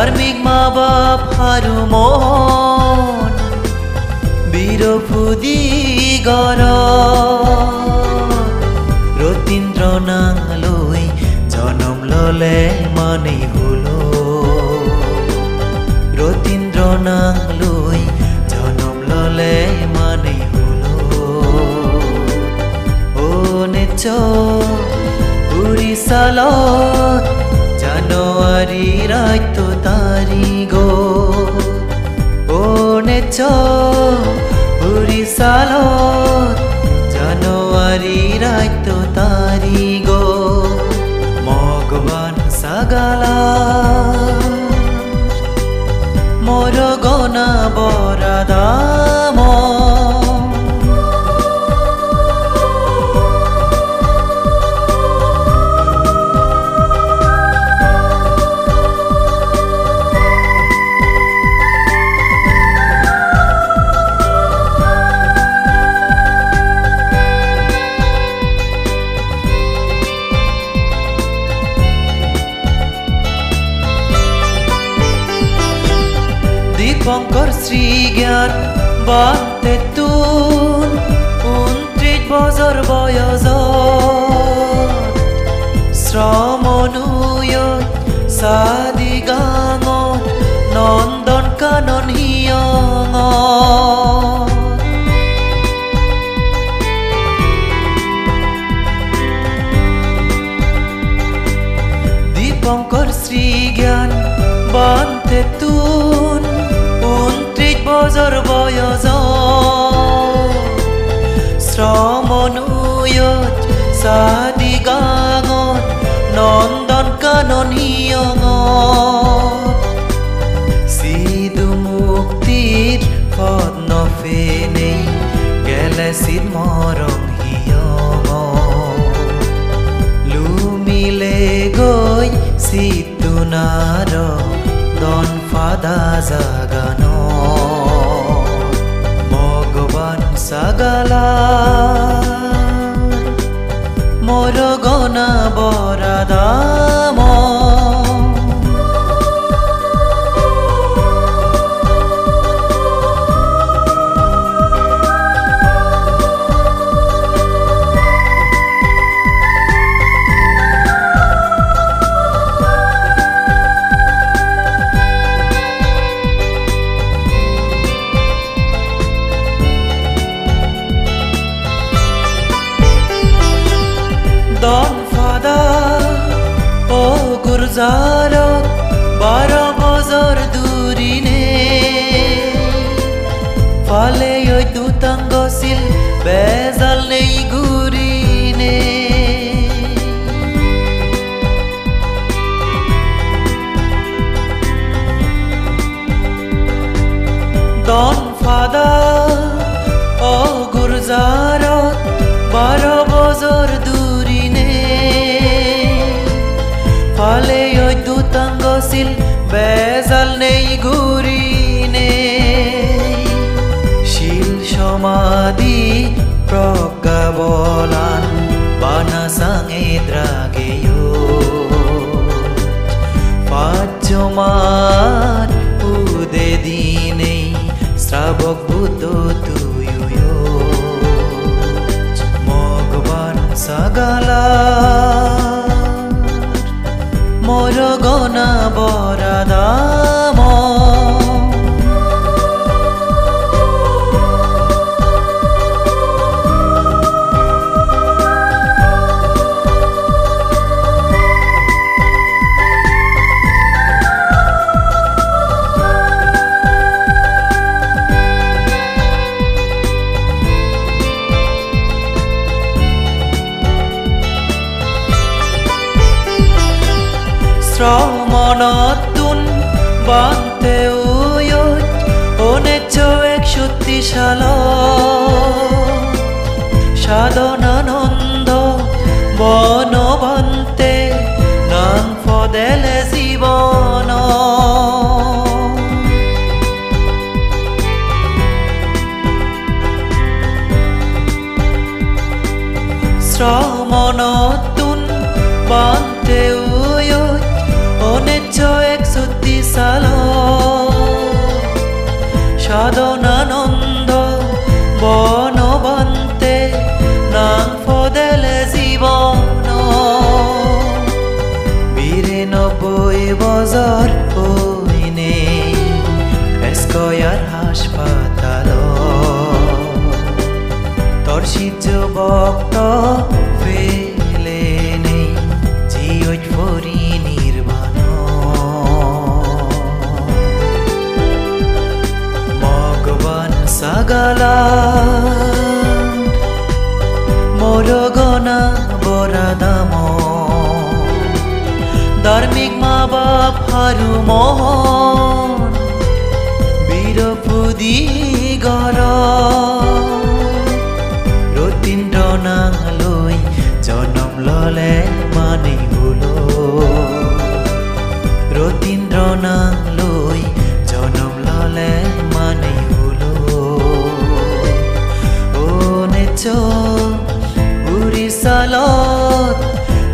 ধার্মিক মা বাপ হারু মন বীরফুদি গর রতীন্দ্র নালই জনম ললে মানেই হলো রতীন্দ্র নালই জনম ললে মানেই হলো ও নেচ উড়িষ্যালত জানুয়ারি রাইতো তারিখ ও নেচ উড়িষ্যালত জানুয়ারি রাইতো তারিখ মগবান সাগালা মোর গনা বরাদাম দীপঙ্কর শ্রীজ্ঞান বান্তে তুন 29 বছর বয়স শ্রমনুয় সাদি গাঙ নন্দন কানন হিয়ং দীপঙ্কর শ্রীজ্ঞান বান্তে তুন 29 বছর বয়স শ্রমনুয় সাদি গাঙ নন্দন কানন হিয়ং সিধু মুক্তির পদ নফেনেই গেলে সিদ মরং হিয়ং লুমিলে গৈ সিতুনার দন ফাদা জাগান মগবান সাগালা মোর গনা বরাদাম দন ফাদা ও গুরজারত 12 বছর দূরিনে ফালে ওই দুতাঙ্গ সিল বেজাল নেই গুরিনে দন ফাদা ও গুরজারত 12 বছর দূরিনে ফালে ওই দুতাঙ্গ সিল বেজাল নেই গুরিনে শিল সমাধি প্রজ্ঞা বলান বানা সাঙে দ্রাগেয় পাঁচমার উদে দিনে শ্রাবক বুদ্ধ তুয় মগবান সাগালা মোর গনা বরাদাম শ্রমণতুন বান্তে উয়ত 1961 সাল সাধনানন্দ বনবন্তে নাম ফদেলে জীবন শ্রমণতুন বান্তে উয়ত 1961 উৰিচাল সাধনানন্দ বনবন্তে নাম ফদেলে জীবন ৯২ বছর হইনে এসকয়ার হাসপাতাল তোর সিদ্ধ ভক্ত ফেলে নেই জিয়ত ফরি নির্বাণ মগবান সাগালা মরগনা বরাদাম ধার্মিক মা বাপ হারু মোহন বীরপুদি গর রতীন্দ্রনাথলৈ জনম ললে মানে হলো রতীন্দ্রনাথলৈ জনম ললে মানে হলো ও নেচ উৰিষ্যালত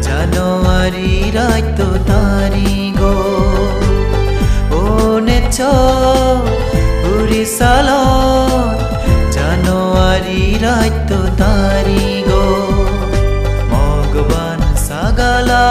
জানুৱাৰী ৰাত তাৰিখ ও নেচ উৰিষ্যালত জানুৱাৰী ৰাত তাৰিখ মগবান সাগালা